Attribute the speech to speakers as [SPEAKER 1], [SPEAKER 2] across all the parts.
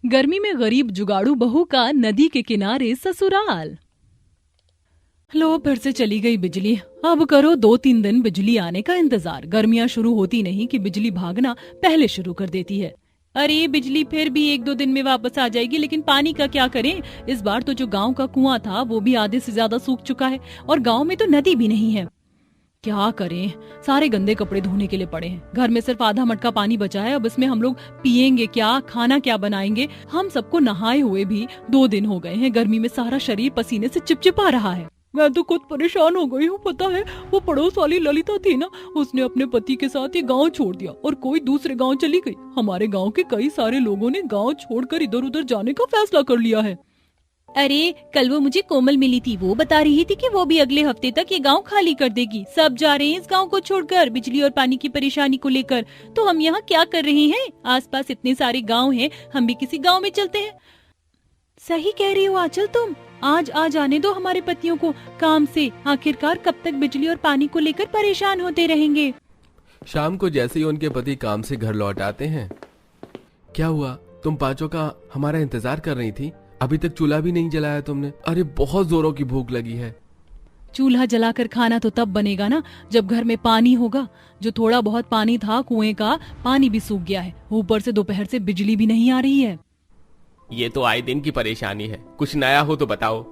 [SPEAKER 1] गर्मी में गरीब जुगाड़ू बहू का नदी के किनारे ससुराल। लो, फिर से चली गई बिजली। अब करो 2-3 दिन बिजली आने का इंतजार। गर्मियां शुरू होती नहीं कि बिजली भागना पहले शुरू कर देती है। अरे बिजली फिर भी 1-2 दिन में वापस आ जाएगी, लेकिन पानी का क्या करें? इस बार तो जो गांव का कुआं था वो भी आधे से ज्यादा सूख चुका है और गांव में तो नदी भी नहीं है। क्या करें? सारे गंदे कपड़े धोने के लिए पड़े हैं। घर में सिर्फ आधा मटका पानी बचा है। अब इसमें हम लोग पिएंगे क्या, खाना क्या बनाएंगे? हम सबको नहाए हुए भी 2 दिन हो गए हैं। गर्मी में सारा शरीर पसीने से चिपचिपा रहा है। मैं तो खुद परेशान हो गई हूँ। पता है, वो पड़ोस वाली ललिता थी ना, उसने अपने पति के साथ ये गांव छोड़ दिया और कोई दूसरे गांव चली गई। हमारे गांव के कई सारे लोगों ने गांव छोड़कर इधर उधर जाने का फैसला कर लिया है। अरे कल वो मुझे कोमल मिली थी, वो बता रही थी कि वो भी अगले हफ्ते तक ये गांव खाली कर देगी। सब जा रहे हैं इस गांव को छोड़कर, बिजली और पानी की परेशानी को लेकर। तो हम यहाँ क्या कर रहे हैं? आसपास इतने सारे गांव हैं, हम भी किसी गांव में चलते हैं। सही कह रही हो आंचल तुम। आज आ जाने दो हमारे पतियों को काम से। आखिरकार कब तक बिजली और पानी को लेकर परेशान होते रहेंगे?
[SPEAKER 2] शाम को जैसे ही उनके पति काम से घर लौट आते हैं। क्या हुआ, तुम पांचों का हमारा इंतजार कर रही थी? अभी तक चूल्हा भी नहीं जलाया तुमने? अरे बहुत जोरों की भूख लगी है।
[SPEAKER 1] चूल्हा जलाकर खाना तो तब बनेगा ना जब घर में पानी होगा। जो थोड़ा बहुत पानी था कुएं का, पानी भी सूख गया है। ऊपर से दोपहर से बिजली भी नहीं आ रही है।
[SPEAKER 2] ये तो आए दिन की परेशानी है, कुछ नया हो तो बताओ।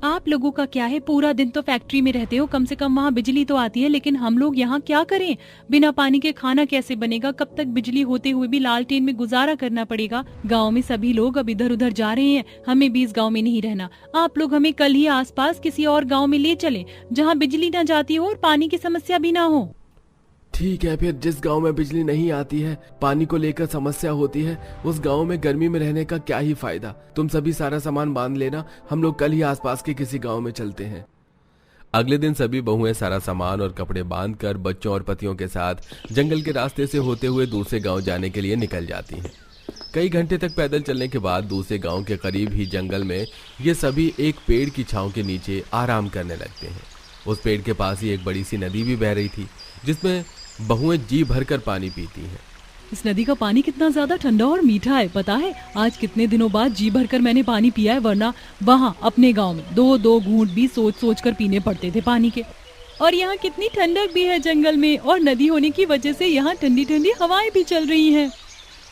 [SPEAKER 1] आप लोगों का क्या है, पूरा दिन तो फैक्ट्री में रहते हो, कम से कम वहाँ बिजली तो आती है। लेकिन हम लोग यहाँ क्या करें? बिना पानी के खाना कैसे बनेगा? कब तक बिजली होते हुए भी लालटेन में गुजारा करना पड़ेगा? गांव में सभी लोग अब इधर उधर जा रहे हैं, हमें भी इस गांव में नहीं रहना। आप लोग हमें कल ही आसपास किसी और गाँव में ले चले जहाँ बिजली न जाती हो और पानी की समस्या भी ना हो।
[SPEAKER 2] ठीक है, फिर जिस गांव में बिजली नहीं आती है, पानी को लेकर समस्या होती है, उस गांव में गर्मी में रहने का क्या ही फायदा। तुम सभी सारा सामान बांध लेना, हम लोग कल ही आसपास के किसी गांव में चलते हैं। अगले दिन सभी बहुएं सारा सामान और कपड़े बांधकर बच्चों और पतियों के साथ जंगल के रास्ते से होते हुए दूसरे गांव जाने के लिए निकल जाती हैं। कई घंटे तक पैदल चलने के बाद दूसरे गांव के करीब ही जंगल में ये सभी एक पेड़ की छांव के नीचे आराम करने लगते हैं। उस पेड़ के पास ही एक बड़ी सी नदी भी बह रही थी, जिसमें बहुएं जी भरकर पानी पीती हैं।
[SPEAKER 1] इस नदी का पानी कितना ज्यादा ठंडा और मीठा है। पता है, आज कितने दिनों बाद जी भरकर मैंने पानी पिया है, वरना वहाँ अपने गांव में 2-2 घूंट भी सोच सोच कर पीने पड़ते थे पानी के। और यहाँ कितनी ठंडक भी है जंगल में, और नदी होने की वजह से यहाँ ठंडी ठंडी हवाएं भी चल रही हैं।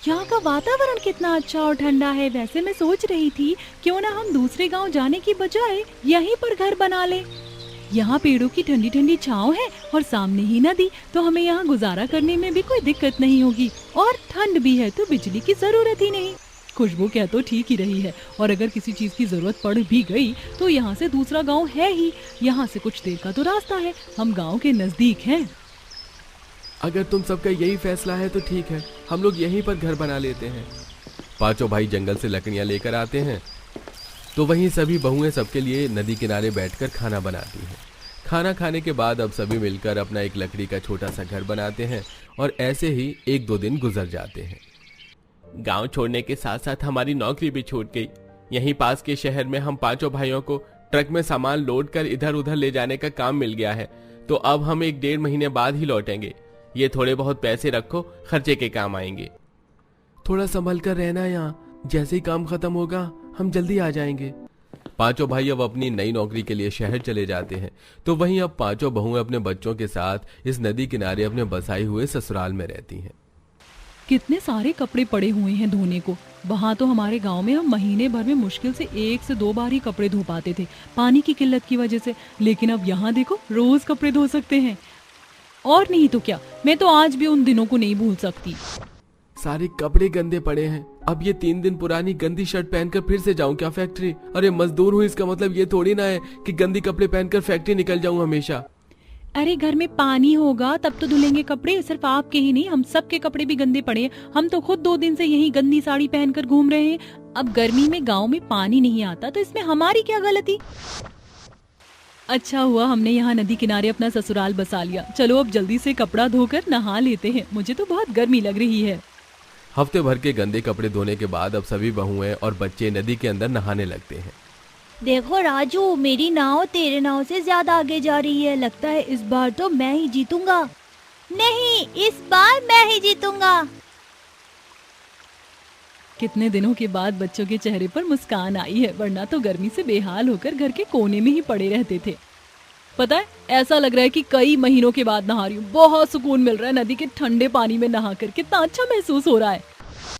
[SPEAKER 1] यहाँ का वातावरण कितना अच्छा और ठंडा है। वैसे मैं सोच रही थी क्यों ना हम दूसरे गाँव जाने की बजाय यहीं पर घर बना ले। यहाँ पेड़ों की ठंडी ठंडी छांव है और सामने ही नदी, तो हमें यहाँ गुजारा करने में भी कोई दिक्कत नहीं होगी। और ठंड भी है तो बिजली की जरूरत ही नहीं। खुशबू क्या तो ठीक ही रही है, और अगर किसी चीज की जरूरत पड़ भी गई तो यहाँ से दूसरा गांव है ही। यहाँ से कुछ देर का तो रास्ता है, हम गांव के नजदीक हैं।
[SPEAKER 2] अगर तुम सबका यही फैसला है तो ठीक है, हम लोग यहीं पर घर बना लेते हैं। पांचों भाई जंगल से लकड़ियां लेकर आते हैं, तो वहीं सभी बहुएं सबके लिए नदी किनारे बैठकर खाना बनाती हैं। खाना खाने के बाद अब सभी मिलकर अपना एक लकड़ी का छोटा सा घर बनाते हैं और ऐसे ही 1-2 दिन गुजर जाते हैं। गांव छोड़ने के साथ साथ हमारी नौकरी भी छूट गई। यहीं पास के शहर में हम पांचों भाइयों को ट्रक में सामान लोड कर इधर उधर ले जाने का काम मिल गया है, तो अब हम 1-1.5 महीने बाद ही लौटेंगे। ये थोड़े बहुत पैसे रखो, खर्चे के काम आएंगे। थोड़ा संभल कर रहना यहाँ, जैसे ही काम खत्म होगा हम जल्दी आ जाएंगे। पांचों भाई अब अपनी नई नौकरी के लिए शहर चले जाते हैं, तो वहीं अब पांचों बहुएं अपने बच्चों के साथ इस नदी किनारे अपने बसाए हुए ससुराल में रहती हैं।
[SPEAKER 1] कितने सारे कपड़े पड़े हुए हैं धोने को। वहाँ तो हमारे गांव में हम महीने भर में मुश्किल से 1 से 2 बार ही कपड़े धो पाते थे, पानी की किल्लत की वजह से। लेकिन अब यहाँ देखो, रोज कपड़े धो सकते हैं। और नहीं तो क्या, मैं तो आज भी उन दिनों को नहीं भूल सकती।
[SPEAKER 2] सारे कपड़े गंदे पड़े हैं। अब ये 3 दिन पुरानी गंदी शर्ट पहनकर फिर से जाऊं क्या फैक्ट्री? अरे मजदूर हूँ, इसका मतलब ये थोड़ी ना है कि गंदी कपड़े पहनकर फैक्ट्री निकल जाऊं हमेशा।
[SPEAKER 1] अरे घर में पानी होगा तब तो धुलेंगे कपड़े। सिर्फ आपके ही नहीं, हम सबके कपड़े भी गंदे पड़े हैं। हम तो खुद 2 दिन से यही गंदी साड़ी पहनकर घूम रहे हैं। अब गर्मी में गाँव में पानी नहीं आता तो इसमें हमारी क्या गलती? अच्छा हुआ हमने यहाँ नदी किनारे अपना ससुराल बसा लिया। चलो अब जल्दी से कपड़ा धोकर नहा लेते हैं, मुझे तो बहुत गर्मी लग रही है।
[SPEAKER 2] हफ्ते भर के गंदे कपड़े धोने के बाद अब सभी बहुएं और बच्चे नदी के अंदर नहाने लगते हैं।
[SPEAKER 3] देखो राजू, मेरी नाव तेरे नाव से ज्यादा आगे जा रही है। लगता है इस बार तो मैं ही जीतूंगा। नहीं, इस बार मैं ही जीतूंगा।
[SPEAKER 1] कितने दिनों के बाद बच्चों के चेहरे पर मुस्कान आई है, वरना तो गर्मी से बेहाल होकर घर के कोने में ही पड़े रहते थे। पता है, ऐसा लग रहा है कि कई महीनों के बाद नहा रही हूँ। बहुत सुकून मिल रहा है नदी के ठंडे पानी में नहाकर, कितना अच्छा महसूस हो रहा है।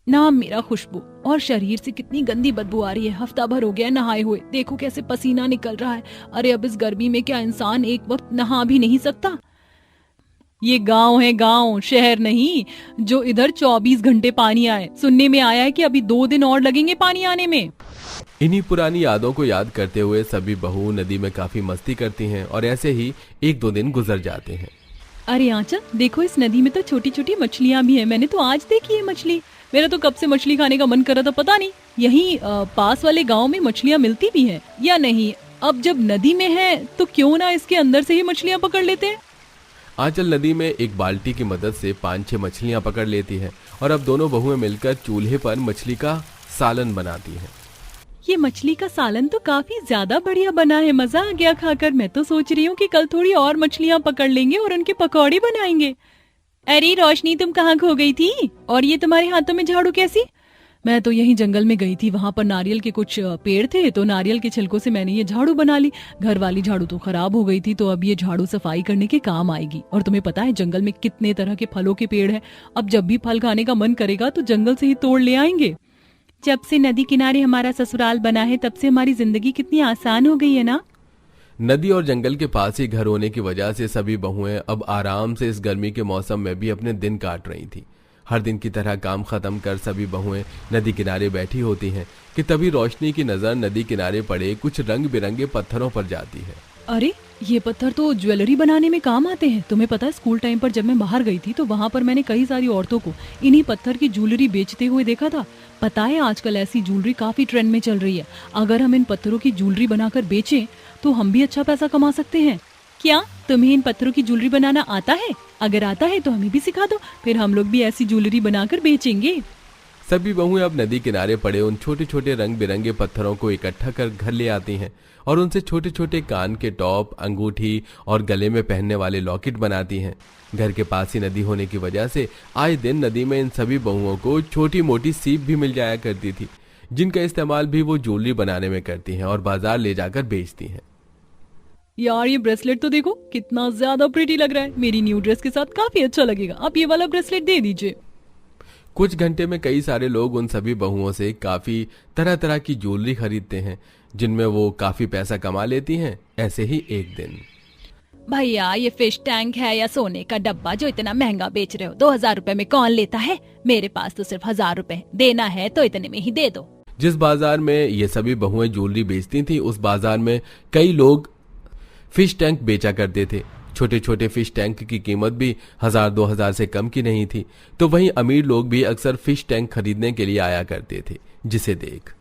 [SPEAKER 1] नाम मेरा खुशबू, और शरीर से कितनी गंदी बदबू आ रही है। हफ्ता भर हो गया नहाए हुए, देखो कैसे पसीना निकल रहा है। अरे अब इस गर्मी में क्या इंसान एक वक्त नहा भी नहीं सकता? ये गांव है, गांव, शहर नहीं जो इधर 24 घंटे पानी आए। सुनने में आया है कि अभी 2 दिन और लगेंगे पानी आने में।
[SPEAKER 2] इन्हीं पुरानी यादों को याद करते हुए सभी बहू नदी में काफी मस्ती करती हैं और ऐसे ही 1-2 दिन गुजर जाते हैं।
[SPEAKER 1] अरे आंचल, देखो इस नदी में तो छोटी छोटी मछलियां भी हैं। मैंने तो आज देखी है मछली। मेरा तो कब से मछली खाने का मन कर रहा था, पता नहीं यहीं पास वाले गांव में मछलियां मिलती भी हैं या नहीं। अब जब नदी में है तो क्यों ना इसके अंदर से ही मछलियां पकड़ लेते हैं।
[SPEAKER 2] आंचल नदी में एक बाल्टी की मदद से 5-6 मछलियां पकड़ लेती है और अब दोनों बहुएं मिलकर चूल्हे पर मछली का सालन बनाती हैं।
[SPEAKER 1] ये मछली का सालन तो काफी ज्यादा बढ़िया बना है, मजा आ गया खाकर। मैं तो सोच रही हूँ कि कल थोड़ी और मछलियाँ पकड़ लेंगे और उनके पकौड़े बनाएंगे। अरे रोशनी, तुम कहाँ खो गई थी? और ये तुम्हारे हाथों में झाड़ू कैसी? मैं तो यहीं जंगल में गई थी, वहाँ पर नारियल के कुछ पेड़ थे, तो नारियल के छिलकों से मैंने ये झाड़ू बना ली। घर वाली झाड़ू तो खराब हो गई थी, तो अब ये झाड़ू सफाई करने के काम आएगी। और तुम्हें पता है जंगल में कितने तरह के फलों के पेड़ हैं। अब जब भी फल खाने का मन करेगा तो जंगल से ही तोड़ ले आएंगे। जब से नदी किनारे हमारा ससुराल बना है तब से हमारी जिंदगी कितनी आसान हो गई है ना।
[SPEAKER 2] नदी और जंगल के पास ही घर होने की वजह से सभी बहुएं अब आराम से इस गर्मी के मौसम में भी अपने दिन काट रही थी। हर दिन की तरह काम खत्म कर सभी बहुएं नदी किनारे बैठी होती हैं कि तभी रोशनी की नजर नदी किनारे पड़े कुछ रंग बिरंगे पत्थरों पर जाती है।
[SPEAKER 1] अरे ये पत्थर तो ज्वेलरी बनाने में काम आते हैं। तुम्हें पता है स्कूल टाइम पर जब मैं बाहर गई थी तो वहाँ पर मैंने कई सारी औरतों को इन्हीं पत्थर की ज्वेलरी बेचते हुए देखा था। पता है आजकल ऐसी ज्वेलरी काफी ट्रेंड में चल रही है। अगर हम इन पत्थरों की ज्वेलरी बनाकर बेचें तो हम भी अच्छा पैसा कमा सकते हैं। क्या तुम्हें इन पत्थरों की ज्वेलरी बनाना आता है? अगर आता है तो हमें भी सिखा दो, फिर हम लोग भी ऐसी ज्वेलरी बनाकर बेचेंगे।
[SPEAKER 2] सभी बहुएं अब नदी किनारे पड़े उन छोटे छोटे रंग बिरंगे पत्थरों को इकट्ठा कर घर ले आती हैं और उनसे छोटे छोटे कान के टॉप, अंगूठी और गले में पहनने वाले लॉकेट बनाती हैं। घर के पास ही नदी होने की वजह से आए दिन नदी में इन सभी बहुओं को छोटी मोटी सीप भी मिल जाया करती थी, जिनका इस्तेमाल भी वो ज्वेलरी बनाने में करती हैं और बाजार ले जाकर बेचती हैं।
[SPEAKER 1] यार ये ब्रेसलेट तो देखो कितना ज्यादा प्रिटी लग रहा है। मेरी न्यू ड्रेस के साथ काफी अच्छा लगेगा। आप ये वाला ब्रेसलेट दे दीजिए।
[SPEAKER 2] कुछ घंटे में कई सारे लोग उन सभी बहुओं से काफी तरह तरह की ज्वेलरी खरीदते हैं, जिनमें वो काफी पैसा कमा लेती हैं। ऐसे ही एक दिन,
[SPEAKER 3] भैया ये फिश टैंक है या सोने का डब्बा जो इतना महंगा बेच रहे हो? 2000 रुपए में कौन लेता है? मेरे पास तो सिर्फ 1000 रुपए, देना है तो इतने में ही दे दो।
[SPEAKER 2] जिस बाजार में ये सभी बहुएं ज्वेलरी बेचती थी उस बाजार में कई लोग फिश टैंक बेचा करते थे। छोटे छोटे फिश टैंक की कीमत भी 1000-2000 से कम की नहीं थी। तो वहीं अमीर लोग भी अक्सर फिश टैंक खरीदने के लिए आया करते थे, जिसे देख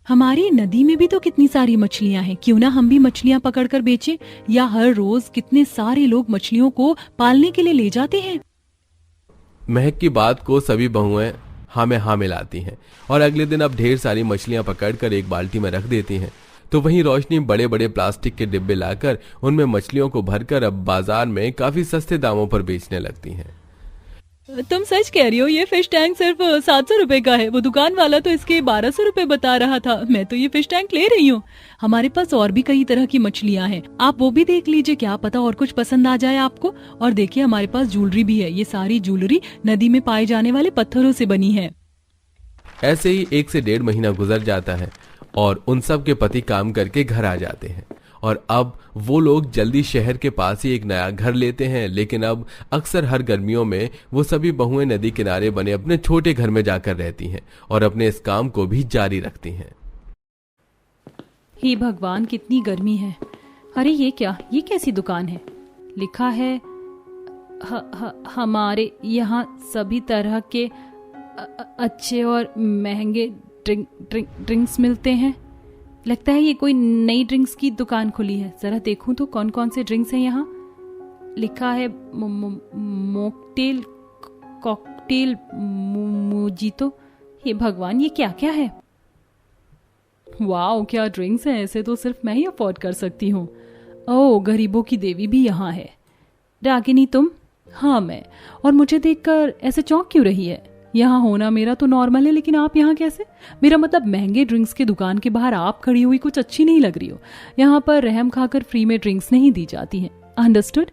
[SPEAKER 1] हमारी नदी में भी तो कितनी सारी मछलियां हैं, क्यों ना हम भी मछलियां पकड़कर बेचें? या हर रोज कितने सारे लोग मछलियों को पालने के लिए ले जाते हैं।
[SPEAKER 2] महक की बात को सभी बहुएं हाँ में हाँ मिलाती हैं और अगले दिन अब ढेर सारी मछलियां पकड़कर एक बाल्टी में रख देती हैं। तो वहीं रोशनी बड़े बड़े प्लास्टिक के डिब्बे लाकर उनमें मछलियों को भरकर अब बाजार में काफी सस्ते दामों पर बेचने लगती हैं।
[SPEAKER 1] तुम सच कह रही हो, ये फिश टैंक सिर्फ 700 रुपए का है। वो दुकान वाला तो इसके 1200 रुपए बता रहा था। मैं तो ये फिश टैंक ले रही हूँ। हमारे पास और भी कई तरह की मछलियाँ हैं, आप वो भी देख लीजिए, क्या पता और कुछ पसंद आ जाए आपको। और देखिए हमारे पास ज्वेलरी भी है। ये सारी ज्वेलरी नदी में पाए जाने वाले पत्थरों से बनी है।
[SPEAKER 2] ऐसे ही 1 से 1.5 महीना गुजर जाता है और उन सब के पति काम करके घर आ जाते हैं और अब वो लोग जल्दी शहर के पास ही एक नया घर लेते हैं। लेकिन अब अक्सर हर गर्मियों में वो सभी बहुएं नदी किनारे बने अपने छोटे घर में जाकर रहती हैं और अपने इस काम को भी जारी रखती हैं।
[SPEAKER 1] हे भगवान, कितनी गर्मी है। अरे ये क्या, ये कैसी दुकान है? लिखा है हमारे यहाँ सभी तरह के अच्छे और महंगे ड्रिंक्स मिलते हैं। लगता है ये कोई नई ड्रिंक्स की दुकान खुली है। जरा देखूं तो कौन कौन से ड्रिंक्स हैं यहाँ। लिखा है मॉकटेल, कॉकटेल, मोजितो। हे भगवान, ये क्या क्या है? वाओ, क्या ड्रिंक्स हैं। ऐसे तो सिर्फ मैं ही अफोर्ड कर सकती हूँ। ओह, गरीबों की देवी भी यहाँ है। रागिनी तुम? हाँ मैं। और मुझे देखकर ऐसे चौंक क्यों रही है? यहाँ होना मेरा तो नॉर्मल है, लेकिन आप यहाँ कैसे? मेरा मतलब महंगे ड्रिंक्स की दुकान के बाहर आप खड़ी हुई कुछ अच्छी नहीं लग रही हो। यहाँ पर रहम खाकर फ्री में ड्रिंक्स नहीं दी जाती हैं। अंडरस्टूड?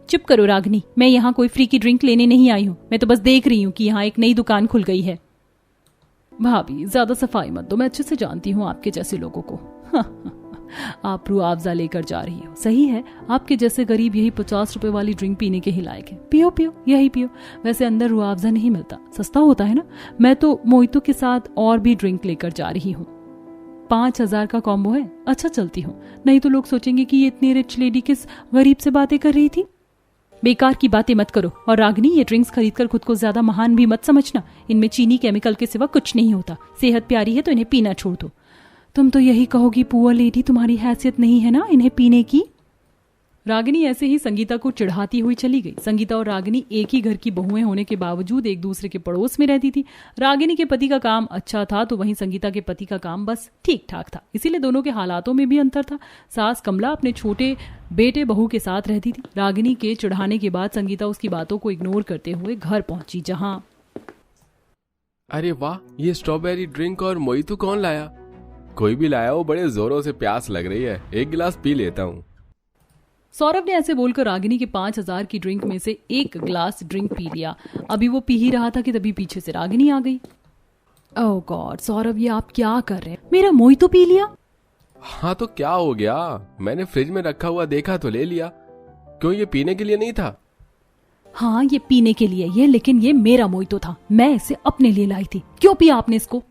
[SPEAKER 1] चुप करो रागनी, मैं यहाँ कोई फ्री की ड्रिंक लेने नहीं आई हूँ। मैं तो बस देख रही हूँ कि यहाँ एक नई दुकान खुल गई है। भाभी ज्यादा सफाई मत दो, मैं अच्छे से जानती हूँ आपके जैसे लोगों को। आप रुआवजा लेकर जा रही हो, सही है। आपके जैसे गरीब यही 50 रुपए वाली ड्रिंक पीने के ही लायक है। पियो पियो, यही पियो। वैसे अंदर रुआवजा नहीं मिलता, सस्ता होता है ना। मैं तो मोहितो के साथ और भी ड्रिंक लेकर जा रही हूँ। 5000 का कॉम्बो है। अच्छा चलती हूँ, नहीं तो लोग सोचेंगे कि ये इतनी रिच लेडी किस गरीब से बातें कर रही थी। बेकार की बातें मत करो। और रागनी, ये ड्रिंक्स खरीदकर खुद को ज्यादा महान भी मत समझना। इनमें चीनी केमिकल के सिवा कुछ नहीं होता। सेहत प्यारी है तो इन्हें पीना छोड़ दो। तुम तो यही कहोगी पुअर लेडी, तुम्हारी हैसियत नहीं है ना इन्हें पीने की। रागिनी ऐसे ही संगीता को चिढ़ाती हुई चली गई। संगीता और रागिनी एक ही घर की बहुएं होने के बावजूद एक दूसरे के पड़ोस में रहती थी। रागिनी के पति का काम अच्छा था तो वहीं संगीता के पति का काम बस ठीक ठाक था, इसीलिए दोनों के हालातों में भी अंतर था। सास कमला अपने छोटे बेटे बहू के साथ रहती थी। रागिनी के चिढ़ाने के बाद संगीता उसकी बातों को इग्नोर करते हुए घर पहुंची, जहां
[SPEAKER 2] अरे वाह, ये स्ट्रॉबेरी ड्रिंक और मोहितो कौन लाया? कोई भी लाया हो, बड़े जोरों से प्यास लग रही है, एक गिलास पी लेता हूँ।
[SPEAKER 1] सौरभ ने ऐसे बोलकर रागिनी के 5000 की ड्रिंक में से एक ग्लास ड्रिंक पी लिया। अभी वो पी ही रहा था कि तभी पीछे से रागिनी आ गई। ओह गॉड सौरभ, ये आप क्या कर रहे हैं? मेरा मोहितो पी लिया।
[SPEAKER 2] हाँ तो क्या हो गया, मैंने फ्रिज में रखा हुआ देखा तो ले लिया। क्यों, ये पीने के लिए नहीं था?
[SPEAKER 1] हाँ ये पीने के लिए ये, लेकिन ये मेरा मोहितो था, मैं इसे अपने लिए लाई थी। क्यों पिया आपने इसको?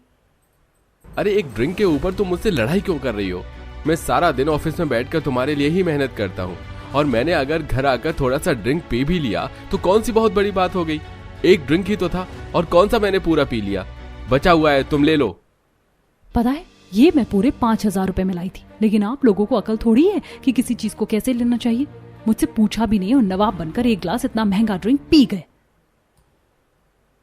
[SPEAKER 2] अरे एक ड्रिंक के ऊपर तुम मुझसे लड़ाई क्यों कर रही हो? मैं सारा दिन ऑफिस में बैठकर तुम्हारे लिए ही मेहनत करता हूँ, और मैंने अगर घर आकर थोड़ा सा ड्रिंक पी भी लिया तो कौन सी बहुत बड़ी बात हो गई। एक ड्रिंक ही तो था, और कौन सा मैंने पूरा पी लिया, बचा हुआ है, तुम ले लो।
[SPEAKER 1] पता है, ये मैं पूरे 5000 रुपए में लाई थी, लेकिन आप लोगों को अकल थोड़ी है कि किसी चीज को कैसे लेना चाहिए। मुझसे पूछा भी नहीं और नवाब बनकर एक ग्लास इतना महंगा ड्रिंक पी गए।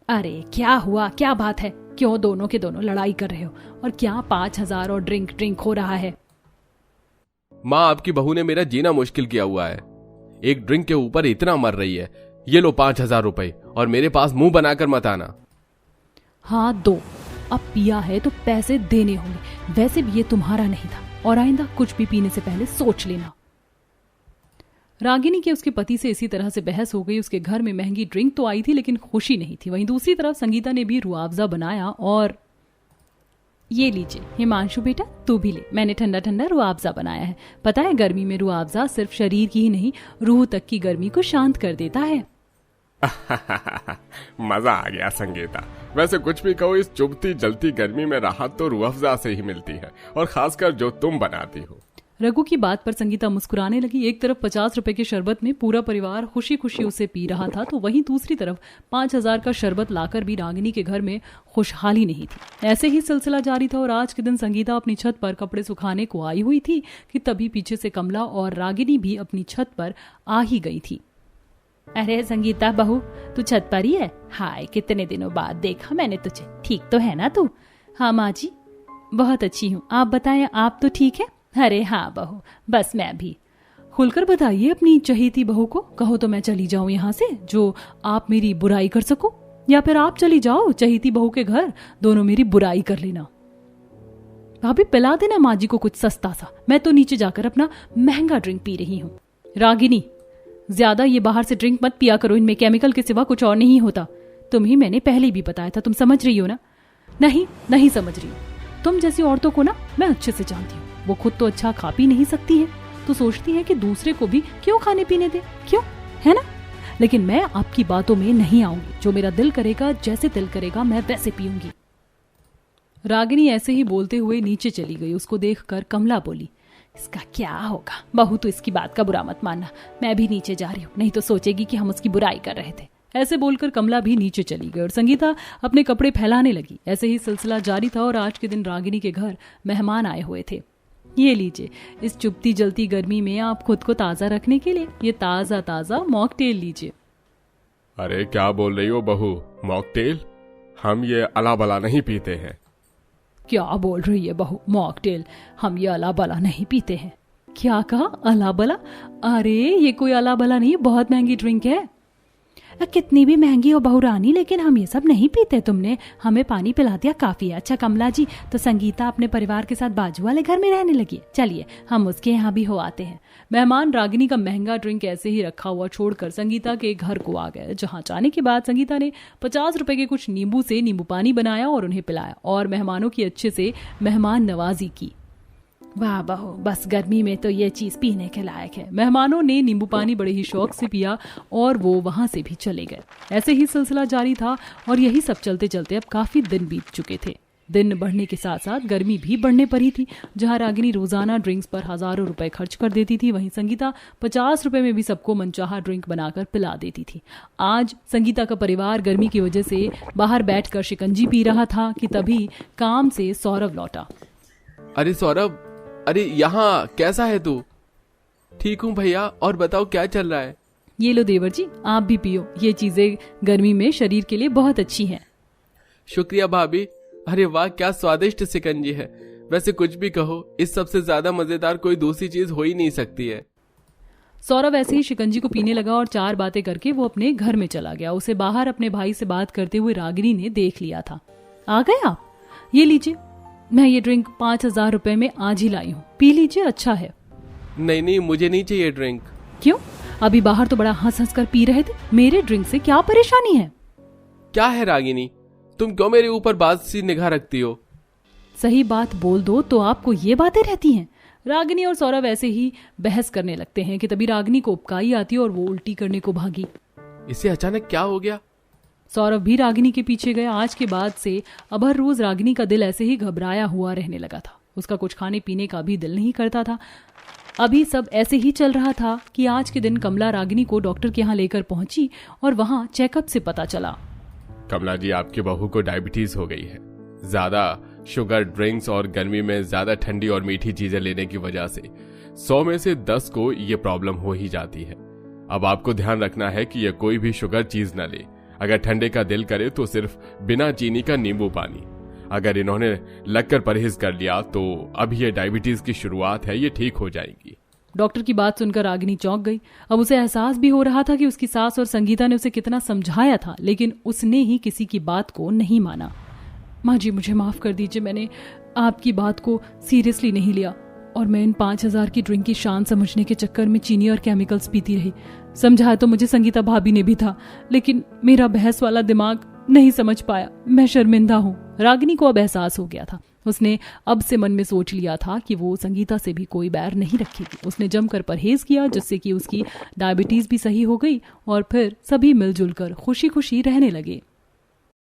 [SPEAKER 1] अरे क्या हुआ, क्या बात है? क्यों दोनों के दोनों लड़ाई कर रहे हो? और क्या 5000 और ड्रिंक हो रहा है?
[SPEAKER 2] माँ, आपकी बहू ने मेरा जीना मुश्किल किया हुआ है। एक ड्रिंक के ऊपर इतना मर रही है। ये लो 5000 रुपए, और मेरे पास मुंह बनाकर मत आना।
[SPEAKER 1] हाँ दो, अब पिया है तो पैसे देने होंगे। वैसे भी ये तुम्हारा नहीं था, और आइंदा कुछ भी पीने से पहले सोच लेना। रागिनी के उसके पति से इसी तरह से बहस हो गई। उसके घर में महंगी ड्रिंक तो आई थी लेकिन खुशी नहीं थी। वहीं दूसरी तरफ संगीता ने भी रुआवजा बनाया, और ये लीजिए हिमांशु बेटा, तू भी ले, मैंने ठंडा ठंडा रुआवजा बनाया है। पता है गर्मी में रुआवजा सिर्फ शरीर की ही नहीं, रूह तक की गर्मी को शांत कर देता है।
[SPEAKER 4] मजा आ गया संगीता। वैसे कुछ भी कहो, इस चुभती जलती गर्मी में राहत तो रूह अफ़ज़ा से ही मिलती है, और खासकर जो तुम बनाती हो।
[SPEAKER 1] रघु की बात पर संगीता मुस्कुराने लगी। एक तरफ 50 रुपए के शरबत में पूरा परिवार खुशी खुशी उसे पी रहा था, तो वहीं दूसरी तरफ 5000 का शरबत लाकर भी रागिनी के घर में खुशहाली नहीं थी। ऐसे ही सिलसिला जारी था, और आज के दिन संगीता अपनी छत पर कपड़े सुखाने को आई हुई थी कि तभी पीछे से कमला और रागिनी भी अपनी छत पर आ ही गई थी। अरे संगीता बहू, तू छत पर ही है? हाय, कितने दिनों बाद देखा मैंने तुझे। ठीक तो है ना तू? हाँ माँ जी, बहुत अच्छी हूँ। आप बताएं, आप तो ठीक है? अरे हाँ बहू, बस मैं भी। खुलकर बताइए अपनी चहेती बहू को। कहो तो मैं चली जाऊं यहाँ से, जो आप मेरी बुराई कर सको, या फिर आप चली जाओ चहेती बहू के घर, दोनों मेरी बुराई कर लेना। भाभी पिला देना माँ जी को कुछ सस्ता सा, मैं तो नीचे जाकर अपना महंगा ड्रिंक पी रही हूँ। रागिनी, ज्यादा ये बाहर से ड्रिंक मत पिया करो, इनमें केमिकल के सिवा कुछ और नहीं होता। तुम्हें मैंने पहले भी बताया था, तुम समझ रही हो ना? नहीं समझ रही हो। तुम जैसी औरतों को ना मैं अच्छे से जानती हूँ। वो खुद तो अच्छा खा पी नहीं सकती है, तो सोचती है कि दूसरे को भी क्यों खाने पीने दे, क्यों, है ना? लेकिन मैं आपकी बातों में नहीं आऊंगी। जो मेरा दिल करेगा, जैसे दिल करेगा, मैं वैसे पीऊंगी। रागिनी ऐसे ही बोलते हुए नीचे चली गई। उसको देखकर कमला बोली, इसका क्या होगा? बहू तो इसकी बात का बुरा मत मानना, मैं भी नीचे जा रही हूँ, नहीं तो सोचेगी कि हम उसकी बुराई कर रहे थे। ऐसे बोलकर कमला भी नीचे चली गई और संगीता अपने कपड़े फैलाने लगी। ऐसे ही सिलसिला जारी था, और आज के दिन रागिनी के घर मेहमान आए हुए थे। ये लीजिए, इस चुभती जलती गर्मी में आप खुद को ताज़ा रखने के लिए ये ताज़ा मॉकटेल लीजिए।
[SPEAKER 4] अरे क्या बोल रही हो बहू? मॉकटेल? हम ये अला बला नहीं पीते हैं।
[SPEAKER 1] क्या बोल रही है बहू? मॉकटेल? हम ये अला बला नहीं पीते हैं। क्या कहा? अला बला? अरे ये कोई अला बला नहीं, बहुत महंगी ड्रिंक है।
[SPEAKER 3] कितनी भी महंगी हो बहुरानी, लेकिन हम ये सब नहीं पीते। तुमने हमें पानी पिला दिया, काफी है। अच्छा कमला जी, तो संगीता अपने परिवार के साथ बाजू वाले घर में रहने लगी है। चलिए हम उसके यहाँ भी हो आते हैं।
[SPEAKER 1] मेहमान रागिनी का महंगा ड्रिंक ऐसे ही रखा हुआ छोड़कर संगीता के घर को आ गए, जहां जाने के बाद संगीता ने 50 रुपए के कुछ नींबू से नींबू पानी बनाया और उन्हें पिलाया और मेहमानों की अच्छे से मेहमान नवाजी की।
[SPEAKER 3] वाह बहू, बस गर्मी में तो ये चीज पीने के लायक है।
[SPEAKER 1] मेहमानों ने नींबू पानी बड़े ही शौक से पिया और वो वहां से भी चले गए। ऐसे ही सिलसिला जारी था और यही सब चलते चलते अब काफी दिन बीत चुके थे। दिन बढ़ने के साथ साथ गर्मी भी बढ़ने पर ही थी। जहां रागिनी रोजाना ड्रिंक्स पर हजारों रुपए खर्च कर देती थी, वहीं संगीता 50 रुपए में भी सबको मनचाहा ड्रिंक बनाकर पिला देती थी। आज संगीता का परिवार गर्मी की वजह से बाहर बैठकर शिकंजी पी रहा था कि तभी काम से सौरभ लौटा।
[SPEAKER 2] अरे सौरभ, अरे यहाँ कैसा है तू? ठीक हूँ भैया, और बताओ क्या चल रहा है?
[SPEAKER 1] ये लो देवर जी, आप भी पियो, ये चीजें गर्मी में शरीर के लिए बहुत अच्छी हैं।
[SPEAKER 2] शुक्रिया भाभी। अरे वाह, क्या स्वादिष्ट शिकंजी है। वैसे कुछ भी कहो, इस सबसे ज्यादा मजेदार कोई दूसरी चीज हो ही नहीं सकती है।
[SPEAKER 1] सौरभ ऐसे ही शिकंजी को पीने लगा और 4 बातें करके वो अपने घर में चला गया। उसे बाहर अपने भाई से बात करते हुए रागिनी ने देख लिया था। आ गए आप? ये लीजिए, मैं ये ड्रिंक 5000 रुपए में आज ही लाई हूँ, पी लीजिए, अच्छा है।
[SPEAKER 2] नहीं नहीं, मुझे नहीं चाहिए ड्रिंक।
[SPEAKER 1] क्यों? अभी बाहर तो बड़ा हंस हंस कर पी रहे थे। मेरे ड्रिंक से क्या परेशानी है?
[SPEAKER 2] क्या है रागिनी, तुम क्यों मेरे ऊपर बात सी निगाह रखती हो?
[SPEAKER 1] सही बात बोल दो तो आपको ये बातें रहती हैं। रागिनी और सौरभ ऐसे ही बहस करने लगते हैं कि तभी रागिनी को उपकाई आती और वो उल्टी करने को भागी।
[SPEAKER 2] इसे अचानक क्या हो गया?
[SPEAKER 1] सौरभ भी रागिनी के पीछे गया। आज के बाद से अब हर रोज रागिनी का दिल ऐसे ही घबराया हुआ रहने लगा था। उसका कुछ खाने पीने का भी दिल नहीं करता था। अभी सब ऐसे ही चल रहा था कि आज के दिन कमला रागिनी को डॉक्टर के यहाँ लेकर पहुंची और वहां चेकअप से पता चला,
[SPEAKER 4] कमला जी, आपकी बहू को डायबिटीज हो गई है। ज्यादा शुगर ड्रिंक्स और गर्मी में ज्यादा ठंडी और मीठी चीजें लेने की वजह से 100 में से 10 को ये प्रॉब्लम हो ही जाती है। अब आपको ध्यान रखना है कि ये कोई भी शुगर चीज न ले। अगर ठंडे का दिल करे तो सिर्फ बिना चीनी का नींबू पानी। अगर इन्होंने लगकर परहेज कर लिया तो अब ये डायबिटीज की शुरुआत है, ये ठीक हो जाएगी।
[SPEAKER 1] डॉक्टर की बात सुनकर रागिनी चौंक गई। अब उसे एहसास भी हो रहा था कि उसकी सास और संगीता ने उसे कितना समझाया था, लेकिन उसने ही किसी की बात को नहीं माना। माँ जी, मुझे माफ कर दीजिए, मैंने आपकी बात को सीरियसली नहीं लिया और मैं इन 5000 की ड्रिंक की शान समझने के चक्कर में चीनी और केमिकल्स पीती रही। समझाया तो मुझे संगीता भाभी ने भी था, लेकिन मेरा बहस वाला दिमाग नहीं समझ पाया। मैं शर्मिंदा हूँ। रागिनी को अब एहसास हो गया था। उसने अब से मन में सोच लिया था कि वो संगीता से भी कोई बैर नहीं रखेगी। उसने जमकर परहेज किया, जिससे कि उसकी डायबिटीज भी सही हो गई और फिर सभी मिलजुल कर खुशी खुशी रहने लगे।